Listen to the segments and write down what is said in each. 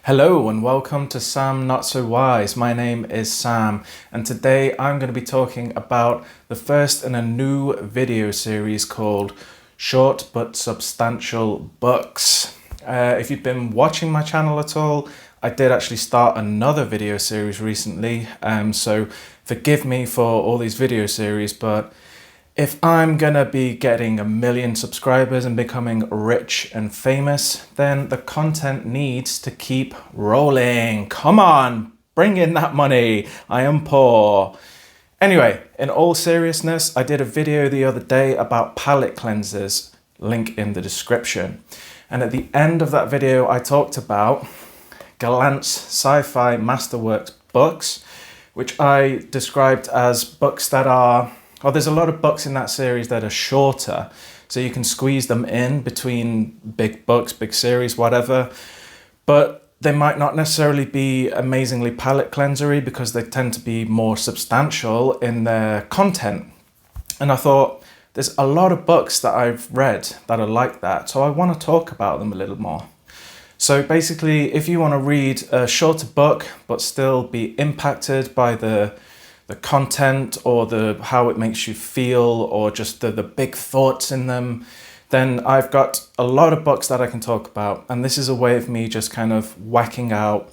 Hello and welcome to Sam Not So Wise. My name is Sam and today I'm going to be talking about the first in a new video series called Short But Substantial Books. If you've been watching my channel at all, I did actually start another video series recently, so forgive me for all these video series, but if I'm gonna be getting 1 million subscribers and becoming rich and famous, then the content needs to keep rolling. Come on, bring in that money. I am poor. Anyway, in all seriousness, I did a video the other day about palette cleansers, link in the description. And at the end of that video, I talked about Glance Sci-Fi Masterworks books, which I described as books that are, well, there's a lot of books in that series that are shorter, so you can squeeze them in between big books, big series, whatever, but they might not necessarily be amazingly palette cleansery because they tend to be more substantial in their content. And I thought, there's a lot of books that I've read that are like that, so I want to talk about them a little more. So basically, if you want to read a shorter book but still be impacted by the content or how it makes you feel or just the big thoughts in them, then I've got a lot of books that I can talk about. And this is a way of me just kind of whacking out,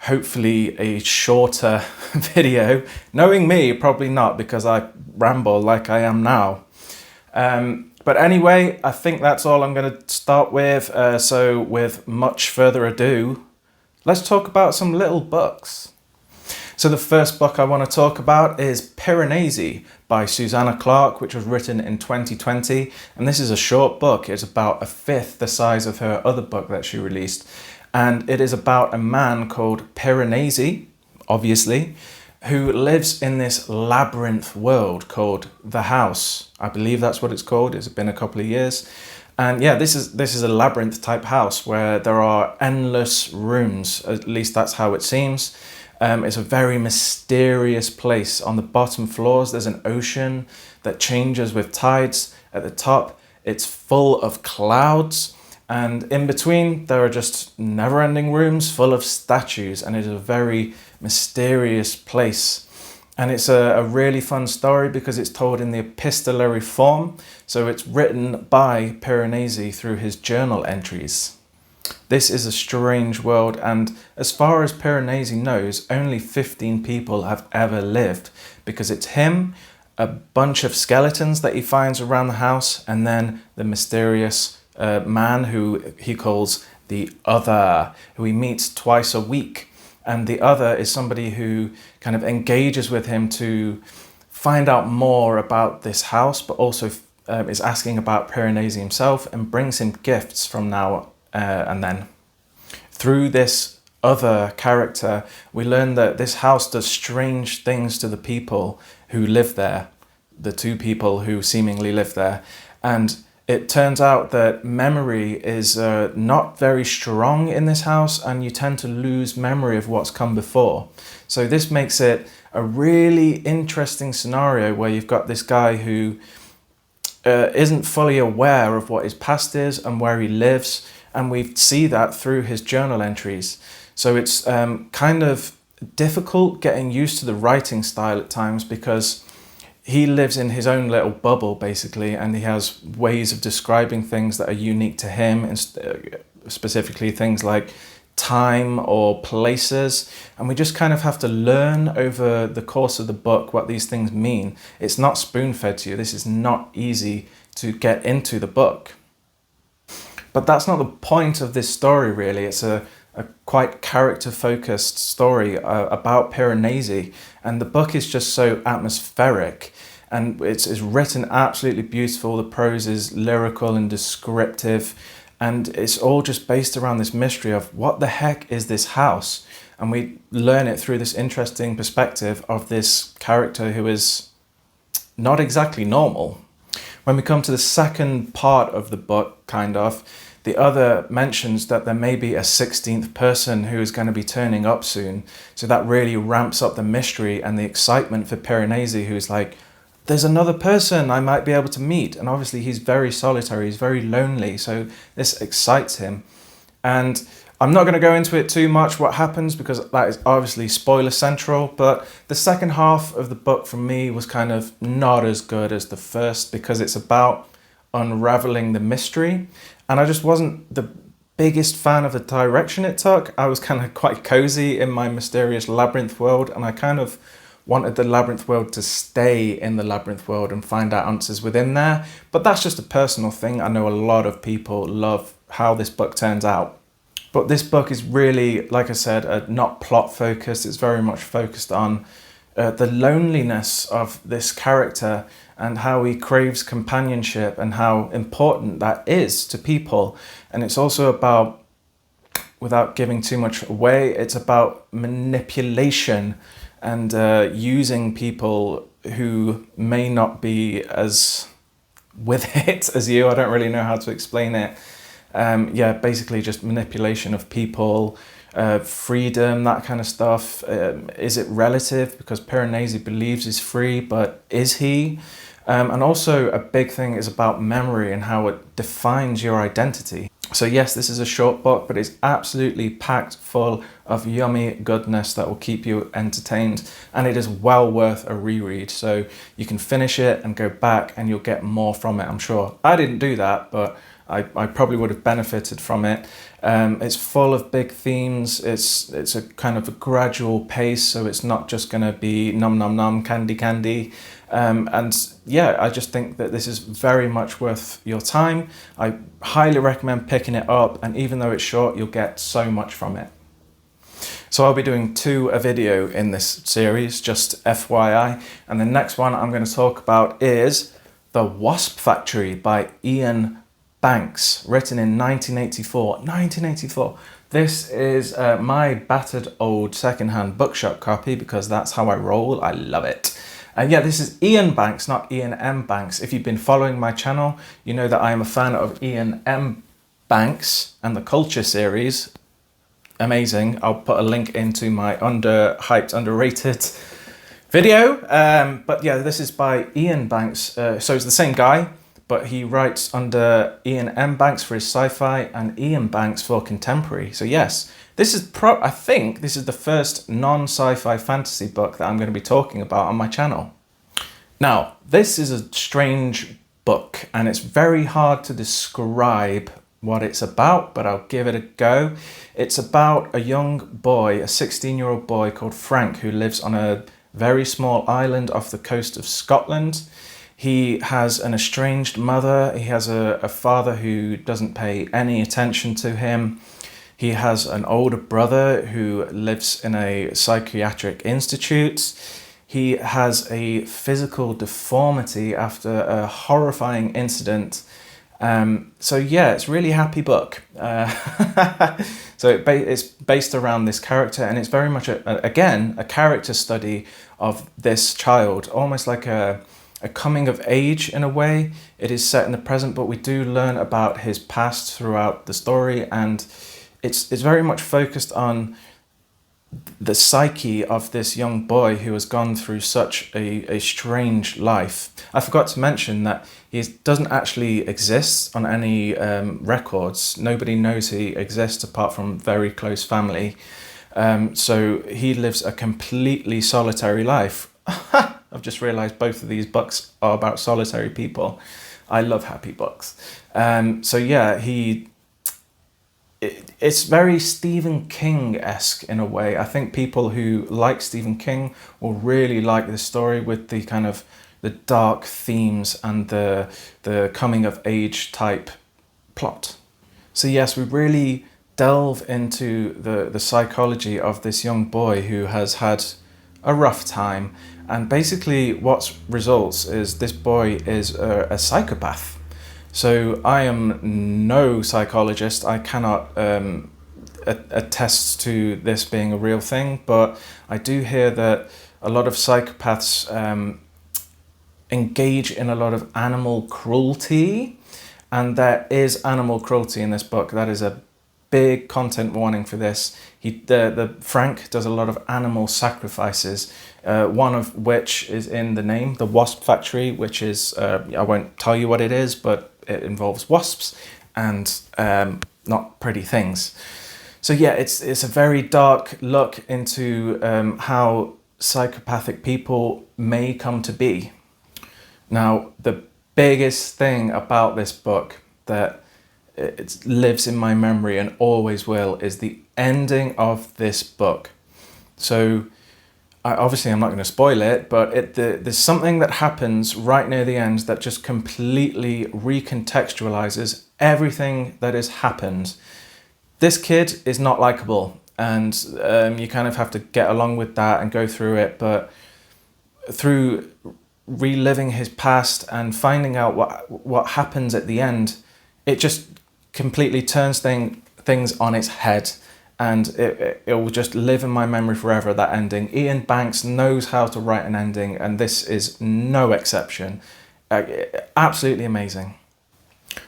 hopefully, a shorter video. Knowing me, probably not, because I ramble like I am now. But anyway, I think that's all I'm going to start with. So with much further ado, let's talk about some little books. So the first book I want to talk about is Piranesi by Susannah Clarke, which was written in 2020. And this is a short book. It's about 1/5 the size of her other book that she released. And it is about a man called Piranesi, obviously, who lives in this labyrinth world called The House. I believe that's what it's called. It's been a couple of years. And yeah, this is a labyrinth type house where there are endless rooms. At least that's how it seems. It's a very mysterious place. On the bottom floors, there's an ocean that changes with tides. At the top, it's full of clouds. And in between, there are just never-ending rooms full of statues. And it is a very mysterious place. And it's a really fun story because it's told in the epistolary form. So it's written by Piranesi through his journal entries. This is a strange world, and as far as Piranesi knows, only 15 people have ever lived, because it's him, a bunch of skeletons that he finds around the house, and then the mysterious man who he calls the Other, who he meets twice a week. And the Other is somebody who kind of engages with him to find out more about this house, but also is asking about Piranesi himself and brings him gifts from now and then. Through this Other character, we learn that this house does strange things to the people who live there, the two people who seemingly live there. And it turns out that memory is not very strong in this house, and you tend to lose memory of what's come before. So this makes it a really interesting scenario where you've got this guy who isn't fully aware of what his past is and where he lives. And we see that through his journal entries. So it's kind of difficult getting used to the writing style at times because he lives in his own little bubble, basically, and he has ways of describing things that are unique to him, and specifically things like time or places. And we just kind of have to learn over the course of the book what these things mean. It's not spoon-fed to you. This is not easy to get into the book. But that's not the point of this story, really. It's a quite character-focused story about Piranesi, and the book is just so atmospheric, and it's written absolutely beautiful. The prose is lyrical and descriptive, and it's all just based around this mystery of what the heck is this house? And we learn it through this interesting perspective of this character who is not exactly normal. When we come to the second part of the book, the Other mentions that there may be a 16th person who is going to be turning up soon. So that really ramps up the mystery and the excitement for Piranesi, who's like, there's another person I might be able to meet. And obviously he's very solitary, he's very lonely. So this excites him. And I'm not going to go into it too much what happens because that is obviously spoiler central, but the second half of the book for me was kind of not as good as the first because it's about unraveling the mystery, and I just wasn't the biggest fan of the direction it took. I was kind of quite cozy in my mysterious labyrinth world, and I kind of wanted the labyrinth world to stay in the labyrinth world and find out answers within there, but that's just a personal thing. I know a lot of people love how this book turns out. But this book is really, like I said, not plot focused. It's very much focused on the loneliness of this character and how he craves companionship and how important that is to people. And it's also about, without giving too much away, it's about manipulation and using people who may not be as with it as you. I don't really know how to explain it. Yeah, basically just manipulation of people, freedom, that kind of stuff. Is it relative? Because Piranesi believes he's free, but is he? And also a big thing is about memory and how it defines your identity. So yes, this is a short book, but it's absolutely packed full of yummy goodness that will keep you entertained, and it is well worth a reread. So you can finish it and go back and you'll get more from it, I'm sure. I didn't do that, but I probably would have benefited from it. It's full of big themes. It's a kind of a gradual pace, so it's not just going to be nom nom nom, candy candy. And yeah, I just think that this is very much worth your time. I highly recommend picking it up, and even though it's short, you'll get so much from it. So I'll be doing a video in this series, just FYI. And the next one I'm going to talk about is The Wasp Factory by Iain Banks, written in 1984. 1984. This is my battered old secondhand bookshop copy because that's how I roll. I love it. Yeah, this is Iain Banks, not Iain M. Banks. If you've been following my channel, you know that I am a fan of Iain M. Banks and the Culture series. Amazing. I'll put a link into my underhyped, underrated video. But yeah, this is by Iain Banks. So it's the same guy, but he writes under Iain M. Banks for his sci-fi and Iain Banks for contemporary. So yes, this is I think this is the first non-sci-fi fantasy book that I'm going to be talking about on my channel. Now, this is a strange book and it's very hard to describe what it's about, but I'll give it a go. It's about a young boy, a 16-year-old boy called Frank, who lives on a very small island off the coast of Scotland. He has an estranged mother. He has a father who doesn't pay any attention to him. He has an older brother who lives in a psychiatric institute. He has a physical deformity after a horrifying incident. So yeah, it's a really happy book. So it's based around this character, and it's very much, again, a character study of this child, almost like a coming of age in a way. It is set in the present, but we do learn about his past throughout the story, and it's very much focused on the psyche of this young boy who has gone through such a strange life. I forgot to mention that he doesn't actually exist on any records. Nobody knows he exists apart from very close family. So he lives a completely solitary life. I've just realized both of these books are about solitary people. I love happy books. So yeah, it's very Stephen King-esque in a way. I think people who like Stephen King will really like this story with the kind of the dark themes and the coming of age type plot. So yes, we really delve into the psychology of this young boy who has had a rough time, and basically what results is this boy is a psychopath. So I am no psychologist. I cannot attest to this being a real thing, but I do hear that a lot of psychopaths engage in a lot of animal cruelty, and there is animal cruelty in this book. That is a big content warning for this. The Frank does a lot of animal sacrifices, one of which is in the name, the Wasp Factory, which is, I won't tell you what it is, but it involves wasps and not pretty things. So yeah, it's a very dark look into how psychopathic people may come to be. Now, the biggest thing about this book that it lives in my memory and always will is the ending of this book. So obviously I'm not going to spoil it, but there's something that happens right near the end that just completely recontextualizes everything that has happened. This kid is not likable, and you kind of have to get along with that and go through it, but through reliving his past and finding out what happens at the end, it just completely turns things on its head, and it will just live in my memory forever, that ending. Iain Banks knows how to write an ending, and this is no exception. Absolutely amazing.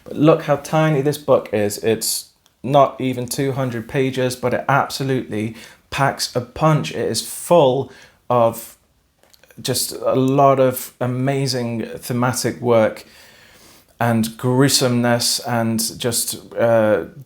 But look how tiny this book is. It's not even 200 pages, but it absolutely packs a punch. It is full of just a lot of amazing thematic work and gruesomeness, and just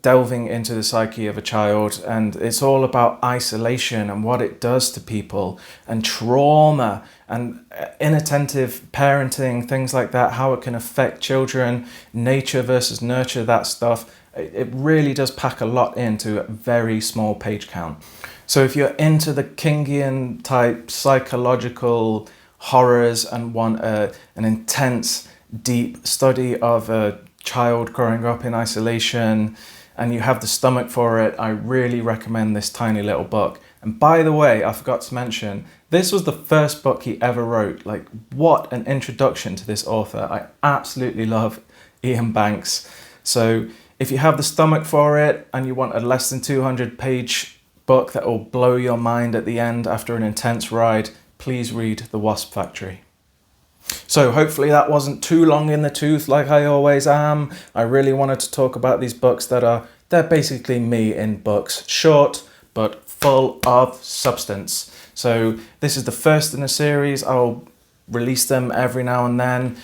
delving into the psyche of a child. And it's all about isolation and what it does to people, and trauma and inattentive parenting, things like that, how it can affect children, nature versus nurture, that stuff. It really does pack a lot into a very small page count. So if you're into the Kingian type psychological horrors and want an intense, deep study of a child growing up in isolation, and you have the stomach for it, I really recommend this tiny little book. And by the way, I forgot to mention, this was the first book he ever wrote. Like, what an introduction to this author. I absolutely love Iain Banks. So if you have the stomach for it and you want a less than 200 page book that will blow your mind at the end after an intense ride, please read The Wasp Factory. So hopefully that wasn't too long in the tooth like I always am. I really wanted to talk about these books they're basically me in books. Short, but full of substance. So this is the first in a series. I'll release them every now and then,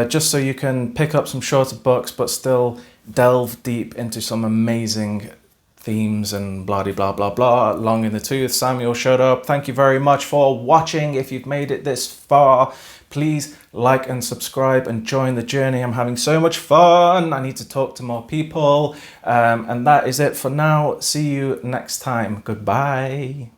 just so you can pick up some shorter books, but still delve deep into some amazing themes and blah blah blah blah. Long in the tooth. Samuel, shut up. Thank you very much for watching. If you've made it this far, please like and subscribe and join the journey. I'm having so much fun. I need to talk to more people. And that is it for now. See you next time. Goodbye.